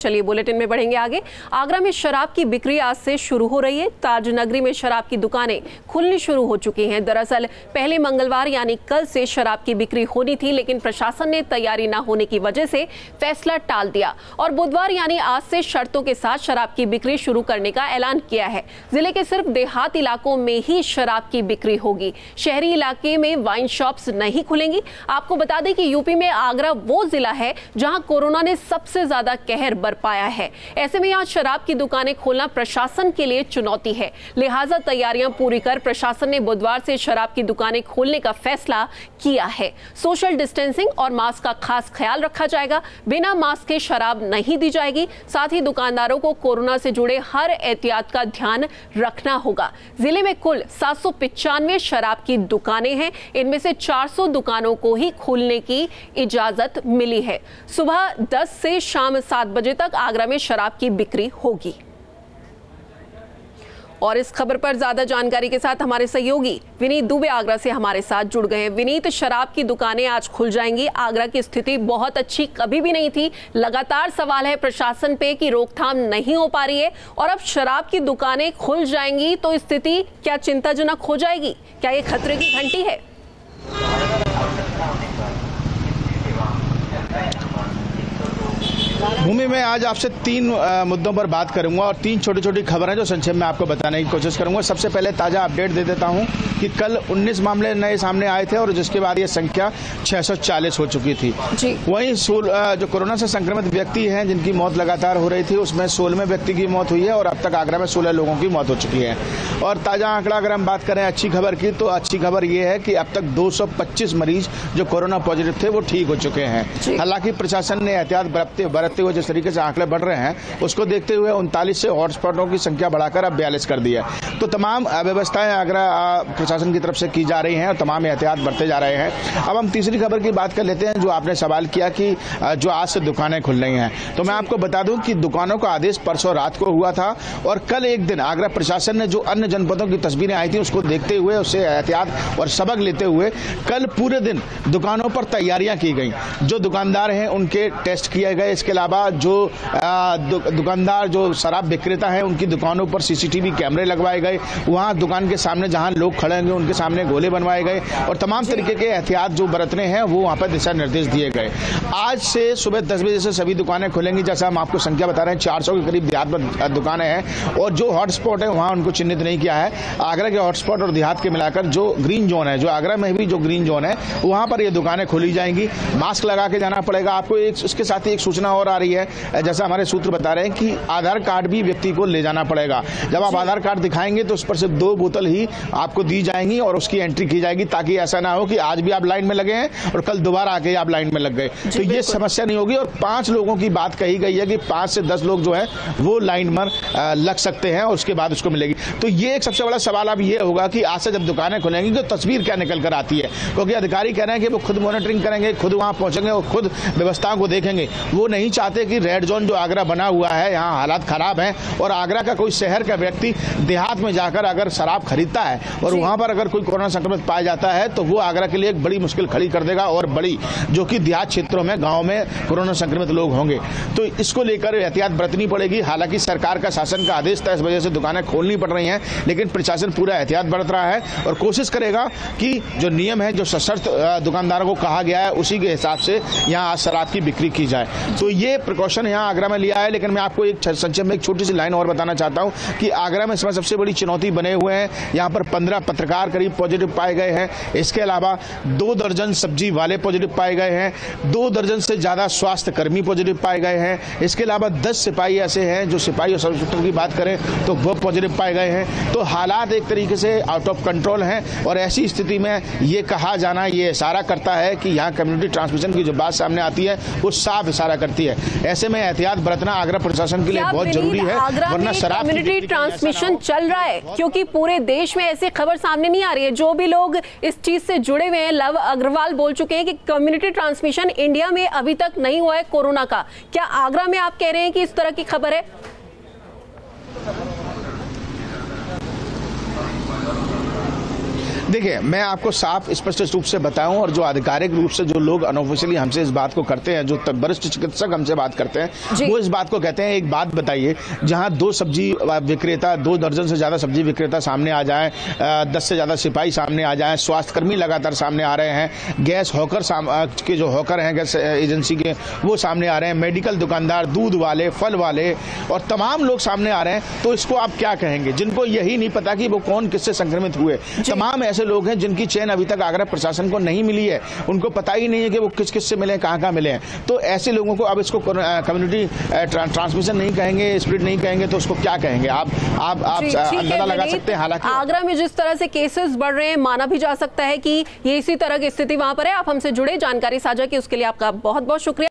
चलिए बुलेटिन में बढ़ेंगे आगे। आगरा में शराब की बिक्री आज से शुरू हो रही है। ताज नगरी में शराब की दुकानें खुलनी शुरू हो चुकी हैं। दरअसल पहले मंगलवार यानी कल से शराब की बिक्री होनी थी, लेकिन प्रशासन ने तैयारी न होने की वजह से फैसला टाल दिया और बुधवार यानी आज से शर्तों के साथ शराब की बिक्री शुरू करने का ऐलान किया है। जिले के सिर्फ देहात इलाकों में ही शराब की बिक्री होगी। शहरी इलाके में वाइन शॉप्स नहीं खुलेंगी। आपको बता दें कि यूपी में आगरा वो जिला है जहां कोरोना ने सबसे ज्यादा कहर बरपाया है। ऐसे में यहां शराब की दुकानें खोलना प्रशासन के लिए चुनौती है। लिहाजा तैयारियां पूरी कर प्रशासन ने बुधवार से शराब की दुकानें खोलने का फैसला किया है। सोशल डिस्टेंसिंग और मास्क का खास ख्याल रखा जाएगा। बिना मास्क के शराब नहीं दी जाएगी। साथ ही दुकानदारों को कोरोना से जुड़े हर एहतियात का ध्यान रखना होगा। जिले में कुल 795 शराब की दुकानें हैं। इनमें से 400 दुकानों को ही खोलने की इजाजत मिली है। सुबह 10 से शाम 7 बजे तक आगरा में शराब की बिक्री होगी। और इस खबर पर ज्यादा जानकारी के साथ हमारे सहयोगी विनीत दुबे आगरा से हमारे साथ जुड़ गए हैं। विनीत, शराब की दुकानें आज खुल जाएंगी। आगरा की स्थिति बहुत अच्छी कभी भी नहीं थी। लगातार सवाल है प्रशासन पे कि रोकथाम नहीं हो पा रही है, और अब शराब की दुकानें खुल जाएंगी तो स्थिति क्या चिंताजनक हो जाएगी? क्या ये खतरे की घंटी है? भूमि में आज आपसे 3 मुद्दों पर बात करूंगा और 3 छोटी छोटी खबरें जो संक्षेप में आपको बताने की कोशिश करूंगा। सबसे पहले ताजा अपडेट दे देता हूं कि कल 19 मामले नए सामने आए थे और जिसके बाद ये संख्या 640 हो चुकी थी। वहीं जो कोरोना से संक्रमित व्यक्ति हैं जिनकी मौत लगातार हो रही थी, उसमें 16वें व्यक्ति की मौत हुई है और अब तक आगरा में 16 लोगों की मौत हो चुकी है। और ताजा आंकड़ा अगर हम बात करें अच्छी खबर की, तो अच्छी खबर ये है कि अब तक 225 मरीज जो कोरोना पॉजिटिव थे वो ठीक हो चुके हैं। हालांकि प्रशासन ने एहतियात बरतते हुए जिस तरीके से आंकड़े बढ़ रहे हैं उसको देखते हुए 39 से हॉटस्पॉटों की संख्या बढ़ाकर अब 42 कर दी है। तो तमाम व्यवस्थाएं आगरा प्रशासन की तरफ से की जा रही हैं और तमाम एहतियात बरते जा रहे हैं। अब हम तीसरी खबर की बात कर लेते हैं, जो आपने सवाल किया कि जो आज से दुकानें खुल रही हैं। तो मैं आपको बता दूं कि दुकानों का आदेश परसों रात को हुआ था और कल एक दिन आगरा प्रशासन ने जो अन्य जनपदों की तस्वीरें आई थी उसको देखते हुए, उससे एहतियात और सबक लेते हुए कल पूरे दिन दुकानों पर तैयारियां की गई। जो दुकानदार हैं उनके टेस्ट किए गए। इसके अलावा जो दुकानदार जो शराब विक्रेता है उनकी दुकानों पर सीसीटीवी कैमरे लगवाए गए। वहां दुकान के सामने जहां लोग खड़े होंगे उनके सामने गोले बनवाए गए और तमाम तरीके के एहतियात जो बरतने हैं वो वहां पर दिशा निर्देश दिए गए। आज से सुबह 10 बजे से सभी दुकानें खुलेंगी। जैसा हम आपको संख्या बता रहे हैं, 400 के करीब देहात में दुकानें हैं और जो हॉटस्पॉट है वहां उनको चिन्हित नहीं किया है। आगरा के हॉटस्पॉट और देहात के मिलाकर जो ग्रीन जोन है, जो आगरा में भी जो ग्रीन जोन है, वहां पर ये दुकानें खोली जाएंगी। मास्क लगा के जाना पड़ेगा आपको। इसके साथ ही एक सूचना और आ रही है, जैसा हमारे सूत्र बता रहे हैं कि आधार कार्ड भी व्यक्ति को ले जाना पड़ेगा। जब आप आधार कार्ड दिखाएंगे तो उस पर सिर्फ 2 बोतल ही आपको दी जाएंगी और उसकी एंट्री की जाएगी, ताकि ऐसा ना हो कि आज भी आप लाइन में लगे हैं और कल दोबारा आके आप लाइन में लग गए। तो ये समस्या नहीं होगी। और 5 लोगों की बात कही गई है कि 5 से 10 लोग जो है वो लाइन में लग सकते हैं और उसके बाद उसको मिलेगी। तो ये एक सबसे बड़ा सवाल अब ये होगा कि आज से जब दुकानें खुलेंगी तो तस्वीर क्या निकल कर आती है, क्योंकि अधिकारी कह रहे हैं कि वो खुद मॉनिटरिंग करेंगे, खुद वहां पहुंचेंगे और खुद व्यवस्थाओं को देखेंगे। वो नहीं चाहते कि रेड जोन जो आगरा बना हुआ है, यहाँ हालात खराब हैं और आगरा का कोई शहर का व्यक्ति देहात में जाकर अगर शराब खरीदता है और वहां पर अगर कोई कोरोना संक्रमित पाया जाता है तो वो आगरा के लिए एक बड़ी मुश्किल खड़ी कर देगा और बड़ी, जो कि देहात क्षेत्रों में, गांव में कोरोना संक्रमित लोग होंगे। तो इसको लेकर एहतियात बरतनी पड़ेगी। हालांकि सरकार का शासन का आदेश था, इस वजह से दुकानें खोलनी पड़ रही हैं, लेकिन प्रशासन पूरा एहतियात बरत रहा है और कोशिश करेगा कि जो नियम है, जो सशर्त दुकानदारों को कहा गया है, उसी के हिसाब से यहाँ आज शराब की बिक्री की जाए। तो ये प्रिकॉशन यहाँ आगरा में लिया है। लेकिन मैं आपको एक संक्षेप में एक छोटी सी लाइन और बताना चाहता हूं कि आगरा में इसमें सबसे बड़ी चुनौती बने हुए हैं। यहां पर 15 पत्रकार करीब पॉजिटिव पाए गए हैं। इसके अलावा 2 दर्जन सब्जी वाले पॉजिटिव पाए गए हैं। 2 दर्जन से ज्यादा स्वास्थ्य कर्मी पॉजिटिव पाए गए हैं। इसके अलावा 10 सिपाही ऐसे हैं जो सिपाही और सब इंस्पेक्टर की बात करें तो वो पॉजिटिव पाए गए हैं। तो हालात एक तरीके से आउट ऑफ कंट्रोल हैं और ऐसी स्थिति में ये कहा जाना, ये इशारा करता है कि यहाँ कम्युनिटी ट्रांसमिशन की जो बात सामने आती है वो साफ इशारा करती है। ऐसे में एहतियात बरतना आगरा प्रशासन के लिए बहुत जरूरी है, वरना शराब कम्युनिटी ट्रांसमिशन चल रहा है, क्योंकि पूरे देश में ऐसी खबर सामने नहीं आ रही है। जो भी लोग इस चीज से जुड़े हुए हैं, लव अग्रवाल बोल चुके हैं कि कम्युनिटी ट्रांसमिशन इंडिया में अभी तक नहीं हुआ है कोरोना का। क्या आगरा में आप कह रहे हैं कि इस तरह की खबर है? देखिए, मैं आपको साफ स्पष्ट रूप से बताऊं, और जो आधिकारिक रूप से जो लोग अनऑफिशियली हमसे इस बात को करते हैं, जो वरिष्ठ चिकित्सक हमसे बात करते हैं, वो इस बात को कहते हैं, एक बात बताइए, जहां 2 सब्जी विक्रेता, 2 दर्जन से ज्यादा सब्जी विक्रेता सामने आ जाए, 10 से ज्यादा सिपाही सामने आ जाए, स्वास्थ्यकर्मी लगातार सामने आ रहे हैं, गैस हॉकर के जो हॉकर हैं गैस एजेंसी के, वो सामने आ रहे हैं, मेडिकल दुकानदार, दूध वाले, फल वाले और तमाम लोग सामने आ रहे हैं, तो इसको आप क्या कहेंगे? जिनको यही नहीं पता कि वो कौन किससे संक्रमित हुए, तमाम ऐसे लोग हैं जिनकी चेन अभी तक आगरा प्रशासन को नहीं मिली है, उनको पता ही नहीं है कि वो किस किस से मिले, कहां मिले हैं। तो ऐसे लोगों को अब इसको कम्युनिटी ट्रांसमिशन नहीं कहेंगे, स्प्रेड नहीं कहेंगे, तो उसको क्या कहेंगे? आप अंदाजा लगा सकते हैं। हालांकि आगरा में जिस तरह से केसेस बढ़ रहे हैं, माना भी जा सकता है कि ये इसी तरह की स्थिति वहां पर है। आप हमसे जुड़े, जानकारी साझा की, उसके लिए आपका बहुत बहुत शुक्रिया।